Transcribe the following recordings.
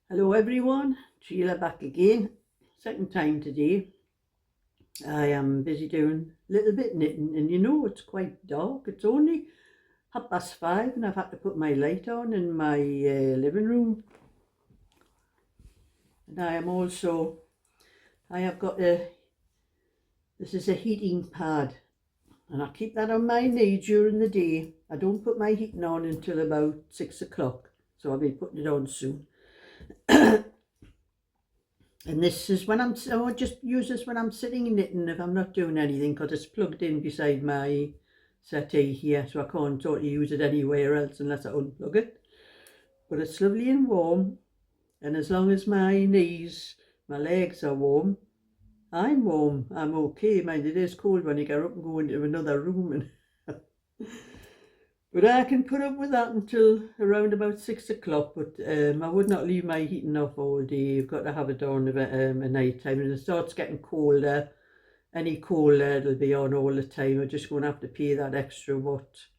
Hello everyone, Sheila back again, second time today. I am busy doing a little bit knitting, and you know it's quite dark. It's only 5:30 and I've had to put my light on in my living room. And I have got this is a heating pad, and I keep that on my knee during the day. I don't put my heating on until about 6 o'clock, so I'll be putting it on soon. And this is when I just use this when I'm sitting knitting if I'm not doing anything, because it's plugged in beside my settee here, so I can't totally use it anywhere else unless I unplug it. But it's lovely and warm, and as long as my legs are warm, I'm warm. I'm okay. Mind, it is cold when you get up and go into another room. But I can put up with that until around about 6 o'clock. But I would not leave my heating off all day. You've got to have it on at night time. And it starts getting colder. Any colder, it'll be on all the time. We're just going to have to pay that extra what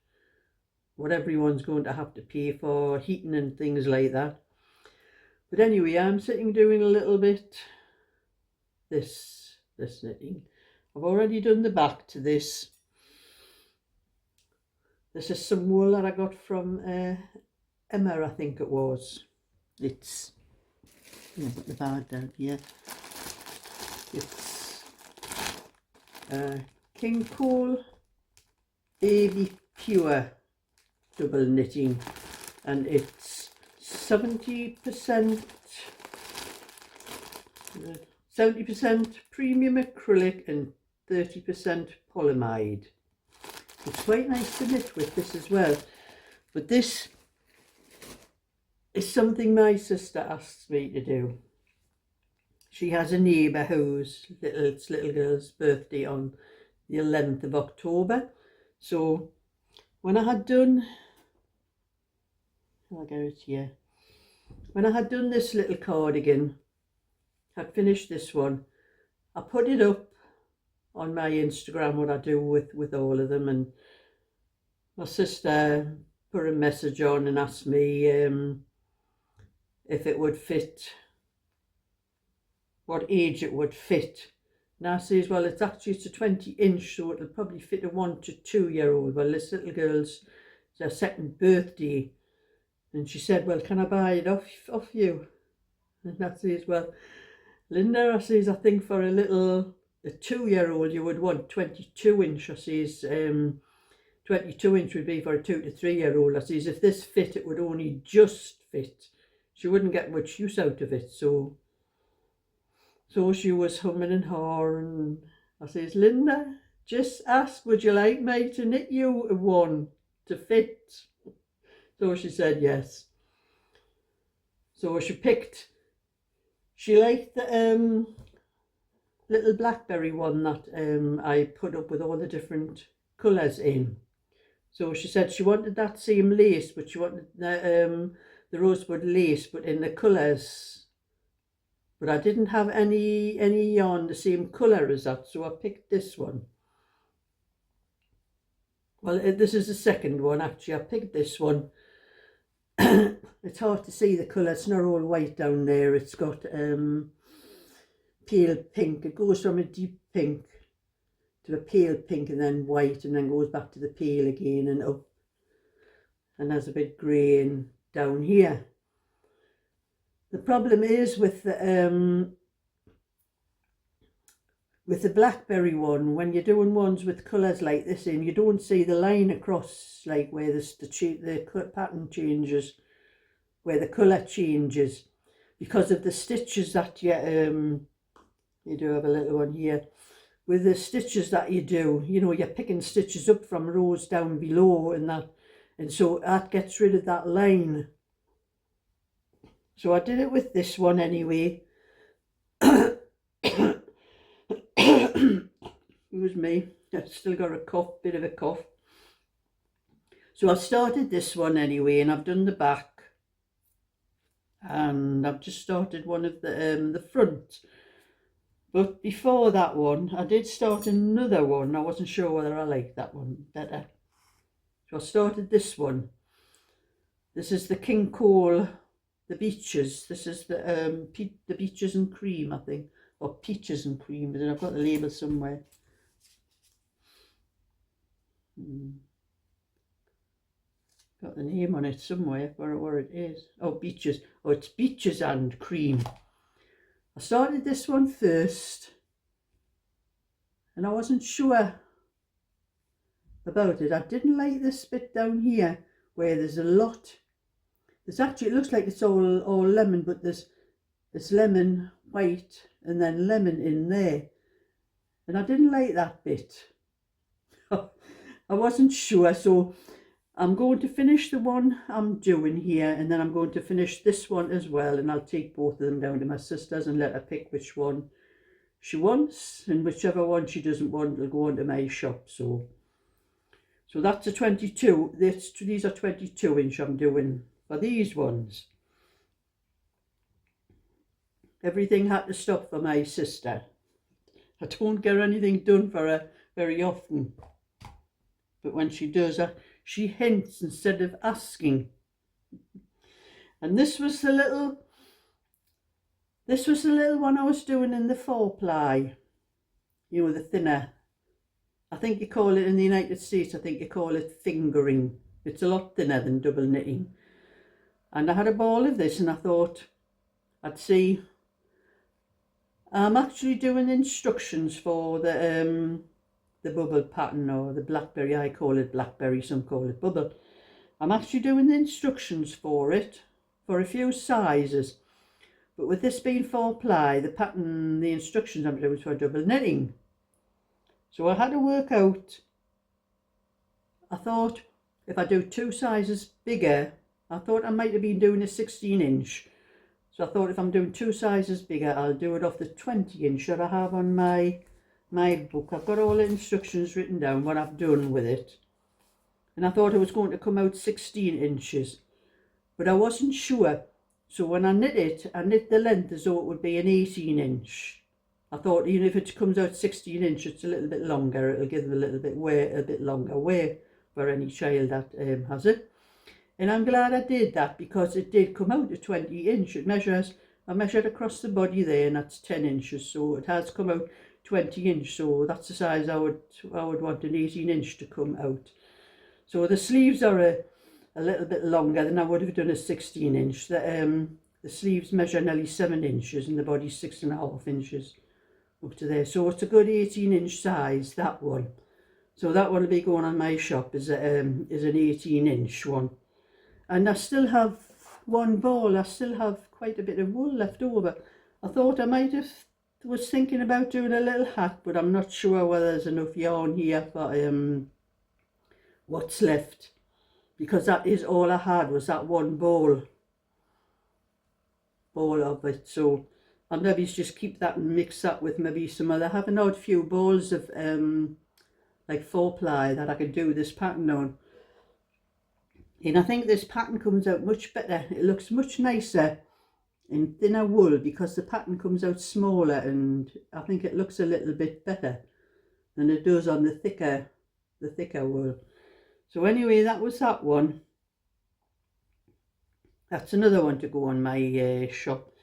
everyone's going to have to pay for heating and things like that. But anyway, I'm sitting doing a little bit this knitting. I've already done the back to this. This is some wool that I got from Emma, I think it was. It's, put the bag down here. It's King Cole Baby Pure double knitting, and it's 70% premium acrylic and 30% polyamide. It's quite nice to knit with this as well. But this is something my sister asked me to do. She has a neighbour whose little girl's birthday on the 11th of October. So when I had done, I'll get it here. When I had done this little cardigan, I'd finished this one, I put it up on my Instagram, what I do with all of them, and my sister put a message on and asked me if it would fit, what age it would fit. And I says, well, it's a 20-inch, so it'll probably fit a 1 to 2 year old. Well, this little girl's their second birthday, and she said, well, can I buy it off you? And I says, well, Linda, I says, I think for a 2-year-old you would want 22-inch. I says 22-inch would be for a 2 to 3-year-old. I says if this fit, it would only just fit. She wouldn't get much use out of it. So she was humming and hawing. I says, Linda, just ask, would you like me to knit you one to fit? So she said yes. So she liked the little blackberry one that I put up with all the different colours in. So she said she wanted that same lace, but she wanted the rosewood lace, but in the colours. But I didn't have any yarn the same colour as that, so I picked this one. Well, this is the second one, actually. I picked this one. It's hard to see the colour. It's not all white down there. It's got pale pink. It goes from a deep pink to a pale pink and then white, and then goes back to the pale again and up, and there's a bit grey and down here. The problem is with the blackberry one, when you're doing ones with colours like this in, you don't see the line across, like where the pattern changes, where the colour changes, because of the stitches that you do have a little one here. With the stitches that you do, you're picking stitches up from rows down below and so that gets rid of that line. So I did it with this one anyway. Excuse me, I've still got a bit of a cough. So I've started this one anyway, and I've done the back, and I've just started one of the front. But before that one, I did start another one. I wasn't sure whether I liked that one better. So I started this one. This is the King Cole the beaches. This is the beaches and cream, I think, or peaches and cream, but I've got the label somewhere. Got the name on it somewhere, where it is. Oh, beaches. Oh, it's beaches and cream. I started this one first, and I wasn't sure about it. I didn't like this bit down here where there's a lot. There's actually, it looks like it's all lemon, but there's lemon white and then lemon in there, and I didn't like that bit. I wasn't sure, so I'm going to finish the one I'm doing here, and then I'm going to finish this one as well, and I'll take both of them down to my sister's and let her pick which one she wants, and whichever one she doesn't want will go onto my shop. So that's a 22. These are 22 inch I'm doing for these ones. Everything had to stop for my sister. I don't get anything done for her very often, but when she does, she hints instead of asking. And this was the little one I was doing in the 4-ply, you know, the thinner. I think you call it in the United States, I think you call it fingering. It's a lot thinner than double knitting. And I had a ball of this, and I thought I'd see. I'm actually doing instructions for the bubble pattern, or the blackberry. I call it blackberry, some call it bubble. I'm actually doing the instructions for it, for a few sizes. But with this being 4-ply, the pattern, the instructions I'm doing for double knitting. So I had to work out, I thought if I do 2 sizes bigger, I thought I might have been doing a 16 inch. So I thought if I'm doing 2 sizes bigger, I'll do it off the 20 inch that I have on my book. I've got all the instructions written down, what I've done with it. And I thought it was going to come out 16 inches. But I wasn't sure. So when I knit it, I knit the length as though it would be an 18 inch. I thought even if it comes out 16 inch, it's a little bit longer. It'll give them a little bit longer wear for any child that has it. And I'm glad I did that, because it did come out to 20 inch. It measures, I measured across the body there, and that's 10 inches. So it has come out 20 inch. So that's the size I would want an 18 inch to come out. So the sleeves are a little bit longer than I would have done a 16 inch. The sleeves measure nearly 7 inches, and the body's 6.5 inches up to there. So it's a good 18 inch size, that one. So that one will be going on my shop is an 18 inch one. And I still have one ball. I still have quite a bit of wool left over. I thought I was thinking about doing a little hat, but I'm not sure whether there's enough yarn here for what's left, because that is all I had, was that one ball of it. So I'll maybe just keep that and mix that with maybe some other. I have an odd few balls of like 4-ply that I could do this pattern on. And I think this pattern comes out much better. It looks much nicer in thinner wool, because the pattern comes out smaller, and I think it looks a little bit better than it does on the thicker wool. So anyway, that was that one. That's another one to go on my shop.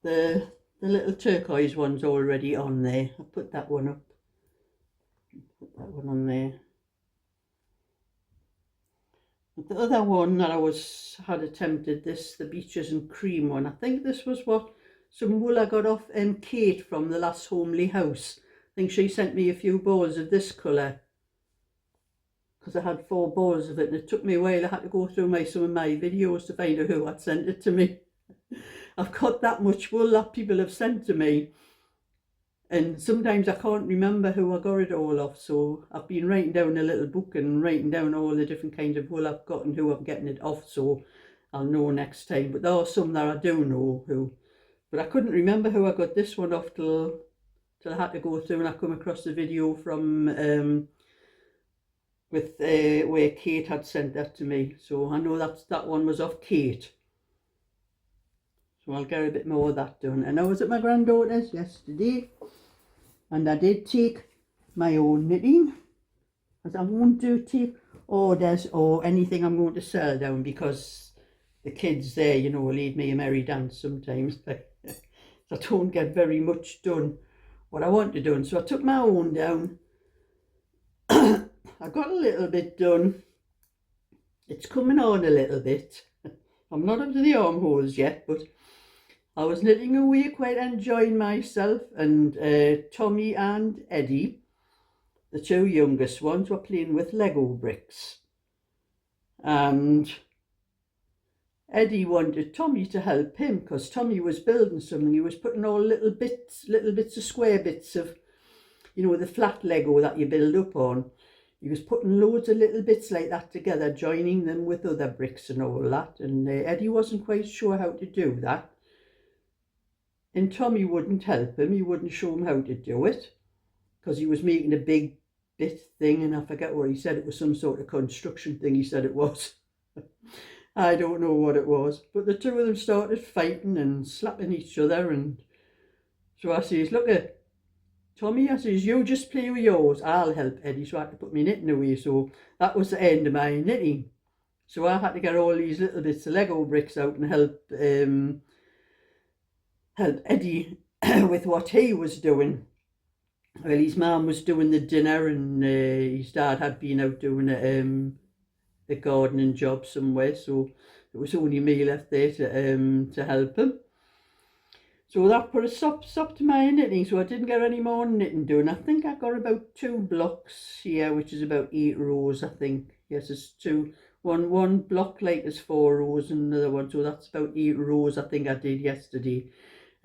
The little turquoise one's already on there. I'll put that one up. Put that one on there. But the other one that I had attempted, the beaches and cream one. I think this was some wool I got off Kate from the last homely house. I think she sent me a few balls of this colour, because I had 4 balls of it, and it took me a while. I had to go through some of my videos to find out who had sent it to me. I've got that much wool that people have sent to me, and sometimes I can't remember who I got it all off. So I've been writing down a little book and writing down all the different kinds of wool I've got and who I'm getting it off, so I'll know next time. But there are some that I do know who, but I couldn't remember who I got this one off till I had to go through, and I come across the video from where Kate had sent that to me. So I know that one was off Kate. So I'll get a bit more of that done. And I was at my granddaughter's yesterday, and I did take my own knitting, as I won't take orders or anything I'm going to sell down, because the kids there, you know, lead me a merry dance sometimes. But I don't get very much done what I want to do. So I took my own down. I got a little bit done. It's coming on a little bit. I'm not up to the armholes yet, but I was knitting away, quite enjoying myself, and Tommy and Eddie, the two youngest ones, were playing with Lego bricks. And Eddie wanted Tommy to help him because Tommy was building something. He was putting all little bits of square bits of, you know, the flat Lego that you build up on. He was putting loads of little bits like that together, joining them with other bricks and all that. And Eddie wasn't quite sure how to do that. And Tommy wouldn't help him. He wouldn't show him how to do it because he was making a big bit thing, and I forget what he said. It was some sort of construction thing he said it was. I don't know what it was. But the two of them started fighting and slapping each other. And so I says, look at Tommy, I says, you just play with yours. I'll help Eddie. So I had to put my knitting away. So that was the end of my knitting. So I had to get all these little bits of Lego bricks out and help Eddie with what he was doing. Well, his mum was doing the dinner, and his dad had been out doing a gardening job somewhere, so it was only me left there to help him. So that put a stop to my knitting, so I didn't get any more knitting done. I think I got about 2 blocks here, which is about 8 rows, I think. Yes, it's 2. One block like is 4 rows, and another one, so that's about 8 rows I think I did yesterday.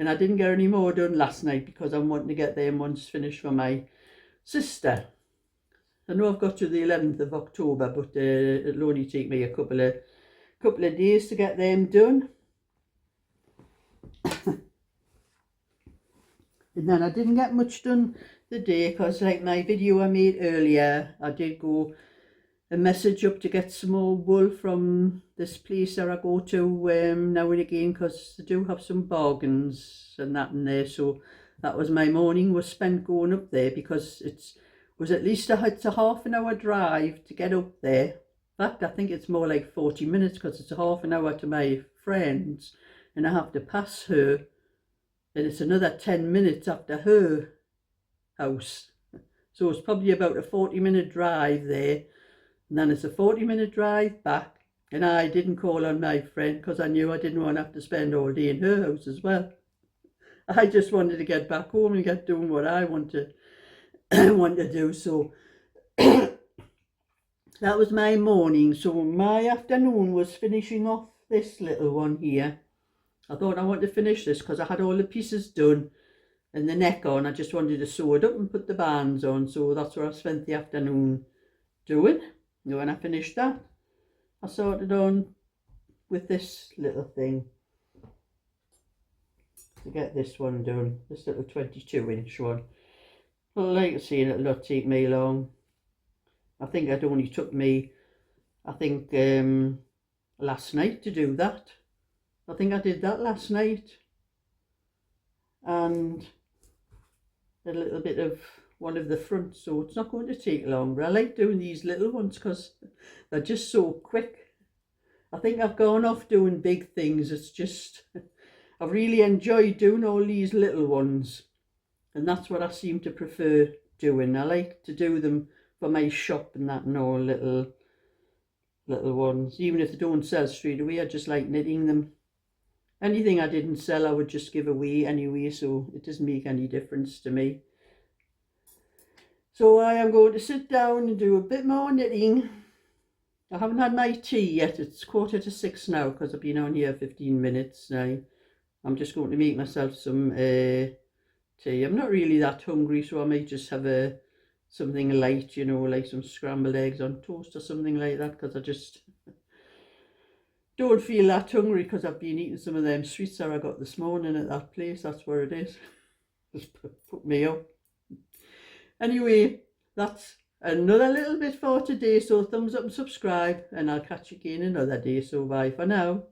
And I didn't get any more done last night because I'm wanting to get them ones finished for my sister. I know I've got to the 11th of October, but it'll only take me a couple of days to get them done. And then I didn't get much done the day because, like my video I made earlier, I did go a message up to get some more wool from this place that I go to now and again, because they do have some bargains and that in there. So that was my morning was spent going up there, because was at least it's a half an hour drive to get up there. In fact, I think it's more like 40 minutes because it's a half an hour to my friend's and I have to pass her, and it's another 10 minutes after her house. So it's probably about a 40-minute drive there. And then it's a 40-minute drive back, and I didn't call on my friend because I knew I didn't want to have to spend all day in her house as well. I just wanted to get back home and get doing what I want to do. So that was my morning. So my afternoon was finishing off this little one here. I thought I wanted to finish this because I had all the pieces done and the neck on. I just wanted to sew it up and put the bands on. So that's what I spent the afternoon doing. When I finished that, I started on with this little thing to get this one done, this little 22-inch one. Well, like I say, it'll not take me long. I think it only took me, last night to do that. I think I did that last night. And a little bit of one of the fronts, so it's not going to take long. But I like doing these little ones because they're just so quick. I think I've gone off doing big things. It's just, I really enjoy doing all these little ones, and that's what I seem to prefer doing. I like to do them for my shop and that, and all little ones. Even if they don't sell straight away, I just like knitting them. Anything I didn't sell, I would just give away anyway, so it doesn't make any difference to me. So I am going to sit down and do a bit more knitting. I haven't had my tea yet. It's 5:45 now because I've been on here 15 minutes now. I'm just going to make myself some tea. I'm not really that hungry, so I might just have something light, you know, like some scrambled eggs on toast or something like that, because I just don't feel that hungry because I've been eating some of them sweets that I got this morning at that place. That's where it is. Just put me up. Anyway, that's another little bit for today. So thumbs up and subscribe, and I'll catch you again another day. So bye for now.